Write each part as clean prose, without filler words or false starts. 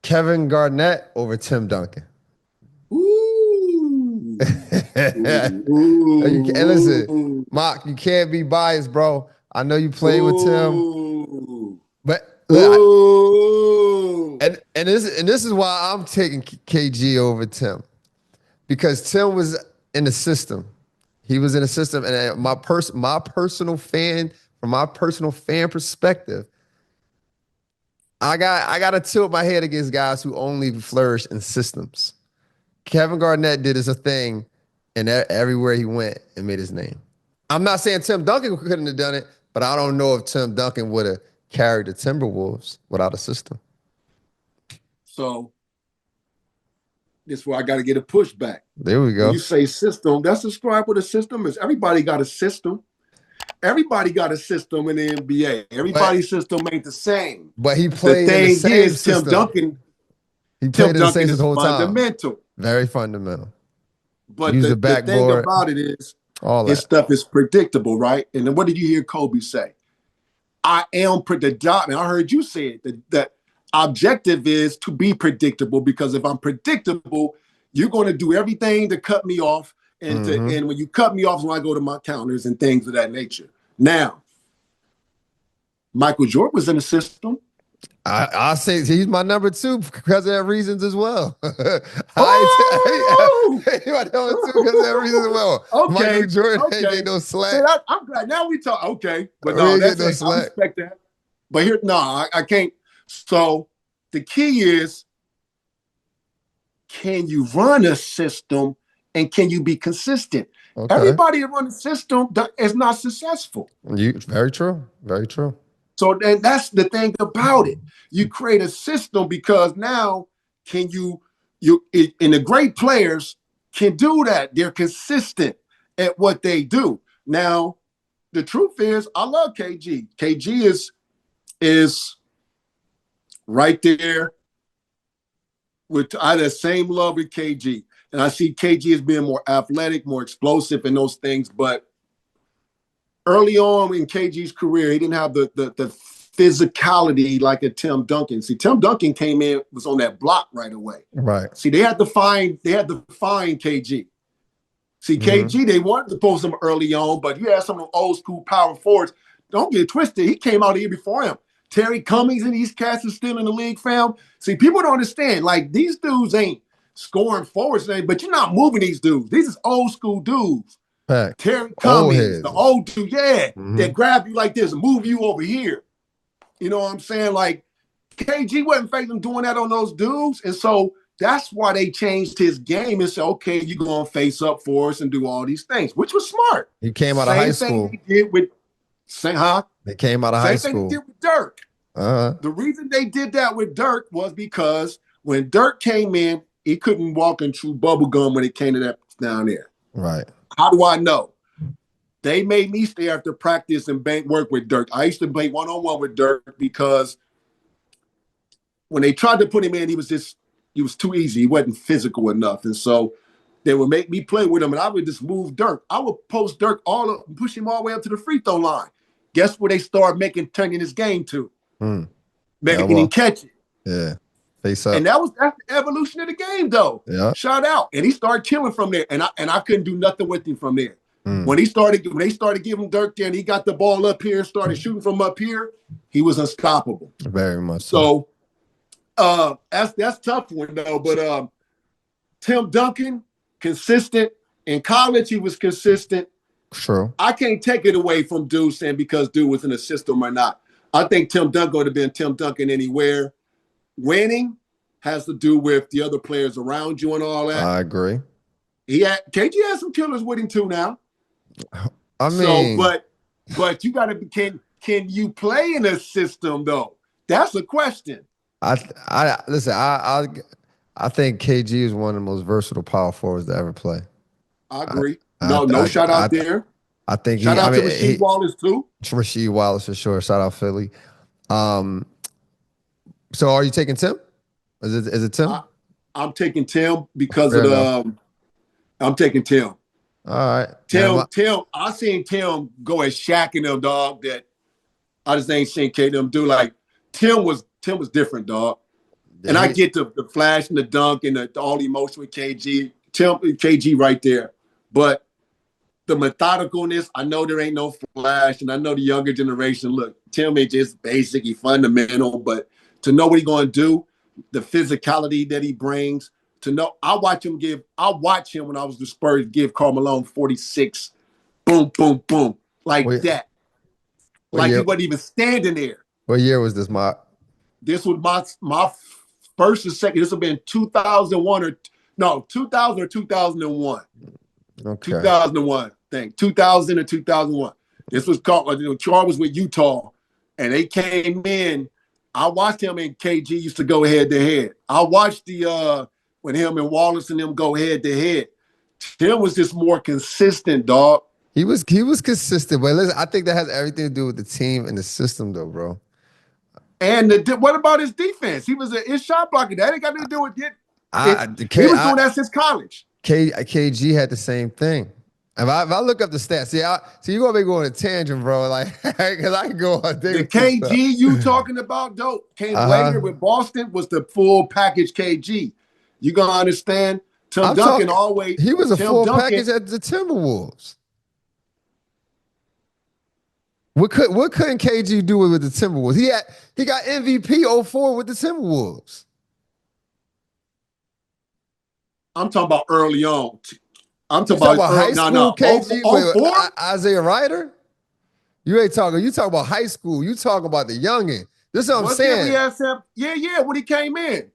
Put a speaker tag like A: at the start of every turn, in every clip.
A: Kevin Garnett over Tim Duncan.
B: Ooh.
A: And listen,
B: Ooh.
A: Mock, you can't be biased, bro. I know you played with Tim,
B: Ooh.
A: but look,
B: Ooh.
A: and this is why I'm taking KG over Tim, because Tim was in the system. He was in the system, and from my personal fan perspective, I got to tilt my head against guys who only flourish in systems. Kevin Garnett did his a thing, and everywhere he went and made his name. I'm not saying Tim Duncan couldn't have done it, but I don't know if Tim Duncan would have carried the Timberwolves without a system.
B: So this is where I got to get a pushback.
A: There we go.
B: When you say system, that's described what a system is. Everybody got a system. Everybody got a system in the NBA. Everybody's system ain't the same.
A: But he played in the same system.
B: Tim Duncan.
A: He played in the same
B: system
A: the whole time.
B: Fundamental.
A: Very fundamental.
B: But the thing about it is, his stuff is predictable, right? And then what did you hear Kobe say? I am predictable. And I heard you say it, that objective is to be predictable, because if I'm predictable, you're going to do everything to cut me off. And when you cut me off, when I go to my counters and things of that nature. Now, Michael Jordan was in the system.
A: I say he's my number 2 because of that reasons as well. He's my number 2 because of that reasons as well.
B: Okay.
A: Michael Jordan ain't get no slack.
B: I'm glad now we talk. Okay, but no, that's no slack. I respect that. But here, I can't. So the key is, can you run a system and can you be consistent? Okay. Everybody that runs a system is not successful.
A: Very true. Very true.
B: So then that's the thing about it. You create a system because now and the great players can do that. They're consistent at what they do. Now, the truth is, I love KG. KG is right there I had the same love with KG. And I see KG as being more athletic, more explosive and those things. But early on in KG's career, he didn't have the physicality like a Tim Duncan. See, Tim Duncan came in, was on that block right away.
A: Right.
B: See, they had to find KG. See, KG, they wanted to post him early on, but you had some of the old school power forwards. Don't get twisted. He came out a year before him. Terry Cummings and these cats are still in the league, fam. See, people don't understand. Like, these dudes ain't scoring forwards, but you're not moving these dudes. These is old school dudes.
A: Fact.
B: Terry Cummings, the old dude, that grab you like this and move you over here. You know what I'm saying? Like, KG wasn't facing doing that on those dudes. And so that's why they changed his game and said, okay, you're going to face up for us and do all these things, which was smart.
A: He came out of high school.
B: Same thing they did with,
A: They came out of high school.
B: Same thing they did with Dirk. The reason they did that with Dirk was because when Dirk came in, he couldn't walk and chew bubble gum when it came to that down there.
A: Right.
B: How do I know? They made me stay after practice and bank work with Dirk. I used to play one-on-one with Dirk because when they tried to put him in, he was too easy. He wasn't physical enough. And so they would make me play with him, and I would just move Dirk. I would post Dirk push him all the way up to the free throw line. Guess where they started turning his game to? Making him catch it.
A: Yeah. Face up.
B: And that's the evolution of the game, though.
A: Yeah.
B: Shout out. And he started killing from there. And I couldn't do nothing with him from there. When they started giving Dirk there and he got the ball up here and started shooting from up here, he was unstoppable.
A: Very much so.
B: So that's tough one though. But Tim Duncan, consistent. In college, he was consistent.
A: True.
B: I can't take it away from Dude saying because Dude was in the system or not. I think Tim Duncan would have been Tim Duncan anywhere. Winning has to do with the other players around you and all that.
A: I agree.
B: KG has some killers with him too now.
A: I mean,
B: but you got to can you play in a system though? That's a question.
A: I think KG is one of the most versatile power forwards to ever play.
B: I agree. No shout out there.
A: I think
B: shout out to Rasheed Wallace too.
A: Rasheed Wallace for sure. Shout out Philly. So are you taking Tim? Is it Tim?
B: I'm taking Tim because I'm taking Tim.
A: All right.
B: Tim, I seen Tim go at Shaq and them, dog, that I just ain't seen them do. Like Tim was different, dog. And I get the flash and the dunk and all the emotion with KG. KG right there. But the methodicalness, I know there ain't no flash, and I know the younger generation, look, Tim is just basic, he fundamental, but to know what he's going to do, the physicality that he brings, to know, I watch him when I was the Spurs give Karl Malone 46, boom, boom, boom, like that. Like he wasn't even standing there.
A: What year was this, Mark?
B: This was my first and second. This would have been 2000 or 2001.
A: Okay.
B: 2001 thing. 2000 or 2001. This was called, Charles was with Utah, and they came in. I watched him and KG used to go head to head. I watched when him and Wallace and them go head to head. Tim was just more consistent, dog.
A: He was consistent, but listen, I think that has everything to do with the team and the system, though, bro.
B: And what about his defense? He was his shot blocker. That ain't got nothing to do with it. He was doing that since college.
A: KG had the same thing. If I look up the stats, see, you're gonna be going a tangent, bro. Like, because I can go on.
B: The KG you talking about, though, came later with Boston, was the full package KG. You gonna understand? Tim Duncan always.
A: He was a full package at the Timberwolves. What couldn't KG do with the Timberwolves? He got MVP 04 with the Timberwolves.
B: I'm talking about early on. I'm talking about
A: high school KG with
B: 04?
A: Isaiah Ryder? You ain't talking. You talk about high school. You talk about the youngin. This is what I'm saying.
B: When he came in.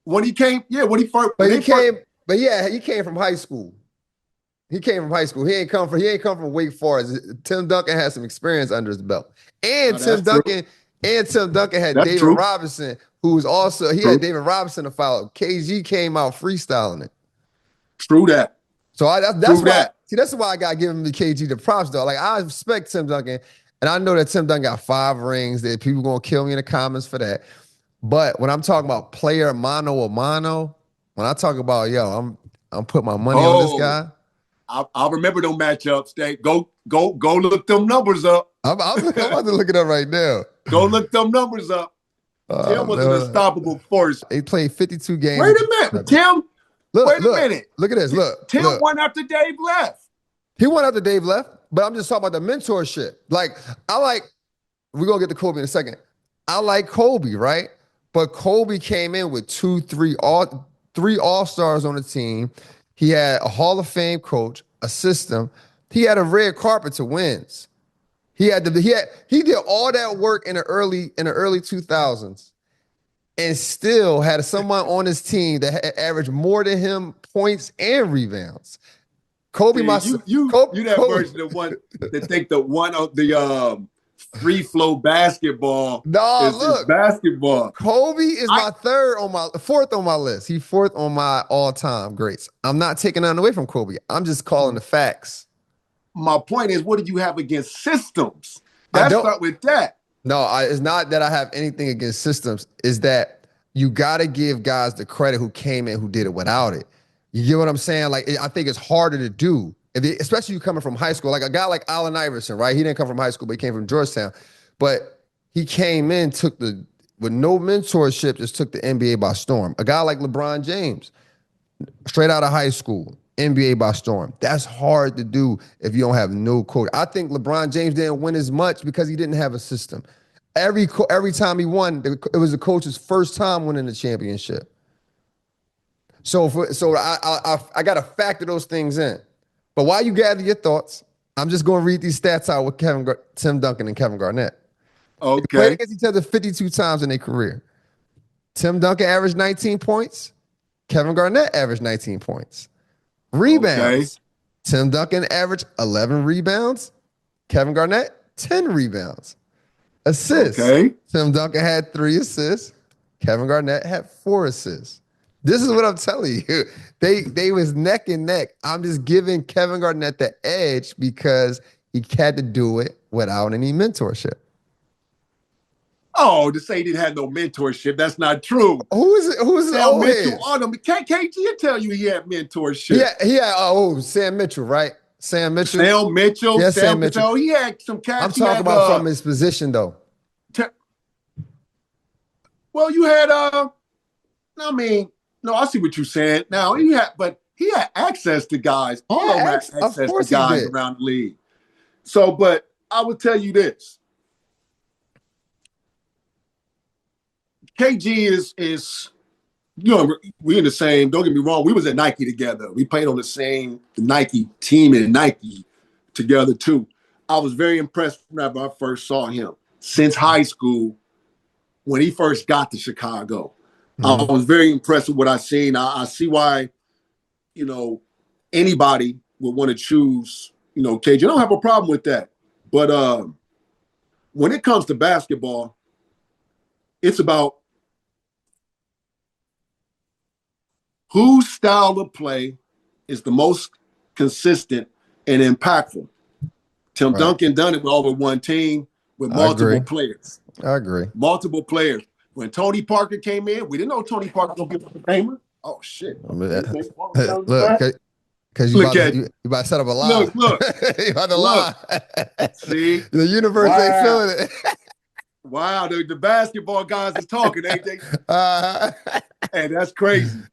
B: When he came first.
A: He came from high school. He came from high school. He ain't come from Wake Forest. Tim Duncan had some experience under his belt. And Tim Duncan had David Robinson, who was also had David Robinson to follow. KG came out freestyling it.
B: True that.
A: So that's why I got to give him the KG the props, though. Like, I respect Tim Duncan, and I know that Tim Duncan got 5 rings. That people gonna kill me in the comments for that. But when I'm talking about player mano a mano, when I talk about I'm putting my money on this guy.
B: I remember those matchups. Go look them numbers up.
A: I'm about to look it up right now.
B: Go look them numbers up. Tim was an unstoppable force.
A: They played 52 games.
B: Wait a minute, Tim. Wait a minute.
A: Look at this.
B: Tim won after Dave left.
A: He won after Dave left, but I'm just talking about the mentorship. We're going to get to Kobe in a second. I like Kobe, right? But Kobe came in with 3 All-Stars on the team. He had a Hall of Fame coach, a system. He had a red carpet to wins. He did all that work in the early 2000s, and still had someone on his team that averaged more than him points and rebounds. Kobe,
B: you that version of one that think the free flow basketball.
A: No, look,
B: basketball.
A: Kobe is fourth on my list. He's 4th on my all-time greats. I'm not taking nothing away from Kobe. I'm just calling the facts.
B: My point is, what do you have against systems? Let's start with that.
A: No, it's not that I have anything against systems. Is that you got to give guys the credit who came in, who did it without it. You get what I'm saying? Like, I think it's harder to do, especially you coming from high school. Like a guy like Allen Iverson, right? He didn't come from high school, but he came from Georgetown. But he came in, with no mentorship, just took the NBA by storm. A guy like LeBron James, straight out of high school, NBA by storm. That's hard to do if you don't have no coach. I think LeBron James didn't win as much because he didn't have a system. Every time he won, it was the coach's first time winning the championship. So I got to factor those things in. But while you gather your thoughts, I'm just going to read these stats out with Tim Duncan and Kevin Garnett.
B: Okay.
A: They played against each other 52 times in their career. Tim Duncan averaged 19 points. Kevin Garnett averaged 19 points. Rebounds. Okay. Tim Duncan averaged 11 rebounds. Kevin Garnett, 10 rebounds. Assists. Okay. Tim Duncan had 3 assists. Kevin Garnett had 4 assists. This is what I'm telling you. They was neck and neck. I'm just giving Kevin Garnett the edge because he had to do it without any mentorship.
B: Oh, to say he didn't have no mentorship, that's not true.
A: Who is it?
B: KG will tell you he had mentorship.
A: Yeah. Sam Mitchell, right? Sam Mitchell.
B: Yeah, Sam Mitchell. He had some cats.
A: I'm talking about from his position, though.
B: Well, you had I mean, no, I see what you're saying. Now he had access to guys. All of them
A: Yeah,
B: had
A: of
B: access to
A: course he
B: guys
A: did.
B: around the league. So, but I would tell you this: KG is we in the same. Don't get me wrong. We was at Nike together. We played on the same Nike team in Nike together too. I was very impressed whenever I first saw him since high school when he first got to Chicago. I
A: Mhm.
B: was very impressed with what I seen. I see why, you know, anybody would want to choose, KG. I don't have a problem with that. But when it comes to basketball, it's about whose style of play is the most consistent and impactful. Tim
A: Right.
B: Duncan done it with over one team with
A: I
B: multiple
A: agree.
B: players.
A: I agree.
B: Multiple players. When Tony Parker came in, we didn't know Tony Parker was going to be a gamer. Oh, shit.
A: I mean, look,
B: Look
A: because
B: at
A: you about to set up a lie.
B: look,
A: You about to
B: look.
A: lie.
B: See?
A: The universe ain't
B: Wow.
A: feeling it.
B: Wow. The basketball guys is talking, AJ.
A: Uh,
B: Hey, that's crazy.